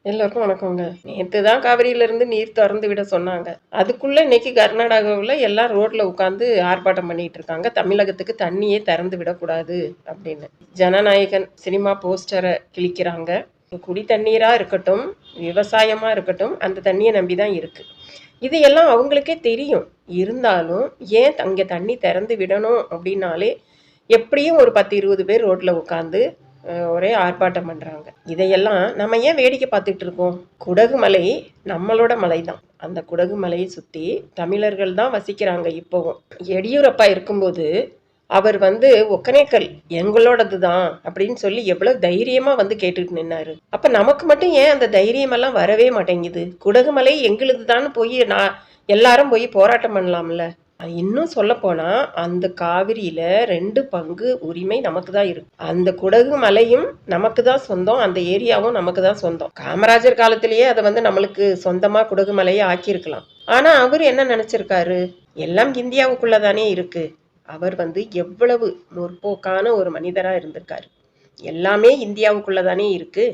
எல்லோருக்கும் வணக்கங்க. நேத்து தான் காவிரியிலிருந்து நீர் தொறந்து விட சொன்னாங்க. அதுக்குள்ள இன்னைக்கு கர்நாடகாவுல எல்லாம் ரோட்ல உட்கார்ந்து ஆர்ப்பாட்டம் பண்ணிட்டு இருக்காங்க. தமிழகத்துக்கு தண்ணியே திறந்து விடக்கூடாது அப்படின்னு. Jananayagan cinema poster கிழிக்கிறாங்க. குடி தண்ணீரா இருக்கட்டும், விவசாயமா இருக்கட்டும், அந்த தண்ணிய நம்பி தான் இருக்கு. இது எல்லாம் அவங்களுக்கே தெரியும். இருந்தாலும் ஏன் அங்க தண்ணி திறந்து விடணும் அப்படின்னாலே, எப்படியும் ஒரு 10, 20 பேர் ரோட்ல உட்கார்ந்து ஒரே ஆர்ப்பாட்டம் பண்றாங்க. இதையெல்லாம் நம்ம ஏன் வேடிக்கை பார்த்துட்டு இருக்கோம்? குடகு மலை நம்மளோட மலை தான். அந்த குடகு மலையை சுத்தி தமிழர்கள் தான் வசிக்கிறாங்க இப்போவும். எடியூரப்பா இருக்கும்போது அவர் ஒக்கனேக்கல் எங்களோடது தான் அப்படின்னு சொல்லி எவ்வளவு தைரியமா கேட்டுட்டு நின்னாரு. அப்ப நமக்கு மட்டும் ஏன் அந்த தைரியம் எல்லாம் வரவே மாட்டேங்குது? குடகு மலை எங்களுது தான் போய் நான் எல்லாரும் போய் போராட்டம் பண்ணலாம்ல. இன்னும் சொல்ல போனா அந்த காவிரியில 2 பங்கு உரிமை நமக்கு தான் இருக்கு. அந்த குடகு மலையும் நமக்கு தான் சொந்தம், அந்த ஏரியாவும் நமக்கு தான் சொந்தம். காமராஜர் காலத்திலேயே அதை நம்மளுக்கு சொந்தமா குடகு மலையை ஆக்கியிருக்கலாம். ஆனா அவர் என்ன நினைச்சிருக்காரு? எல்லாம் இந்தியாவுக்குள்ள தானே இருக்கு. அவர் எவ்வளவு முற்போக்கான ஒரு மனிதரா இருந்திருக்காரு. எல்லாமே இந்தியாவுக்குள்ள தானே இருக்கு.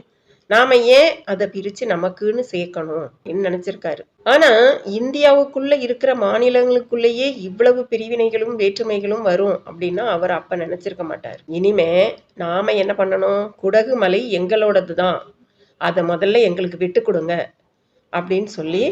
நாம ஏன் அதை பிரிச்சு நமக்குன்னு சேர்க்கணும் அப்படின்னு நினைச்சிருக்காரு. ஆனா இந்தியாவுக்குள்ள இருக்கிற மாநிலங்களுக்குள்ளேயே இவ்வளவு பிரிவினைகளும் வேற்றுமைகளும் வரும் அப்படின்னா அவர் அப்ப நினைச்சிருக்க மாட்டார். இனிமே நாம என்ன பண்ணணும்? குடகு மலை எங்களோடது தான், அதை முதல்ல எங்களுக்கு விட்டு கொடுங்க அப்படின்னு சொல்லி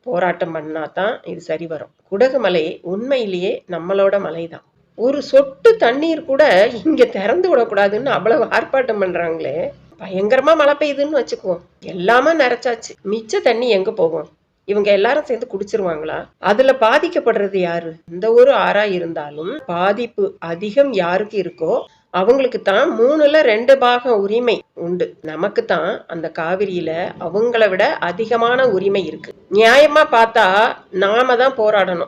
போராட்டம் பண்ணாதான் இது சரி வரும். குடகு மலை உண்மையிலேயே நம்மளோட மலை தான். ஒரு சொட்டு தண்ணீர் கூட இங்க திறந்து விடக்கூடாதுன்னு அவ்வளவு ஆர்ப்பாட்டம் பண்றாங்களே. பயங்கரமா மழை பெய்யுதுன்னு வச்சுக்குவோம். எல்லாமே நிறைச்சாச்சு. மிச்ச தண்ணி எங்க போகும்? இவங்க எல்லாரும் சேர்ந்து குடிச்சிருவாங்களா? அதுல பாதிக்கப்படுறது யாரு? இந்த ஒரு ஆறா இருந்தாலும் பாதிப்பு அதிகம் யாருக்கு இருக்கோ அவங்களுக்கு தான் 3ல 2 பாகம் உரிமை உண்டு. நமக்கு தான் அந்த காவிரியில அவங்கள விட அதிகமான உரிமை இருக்கு. நியாயமா பார்த்தா நாம தான் போராடணும்.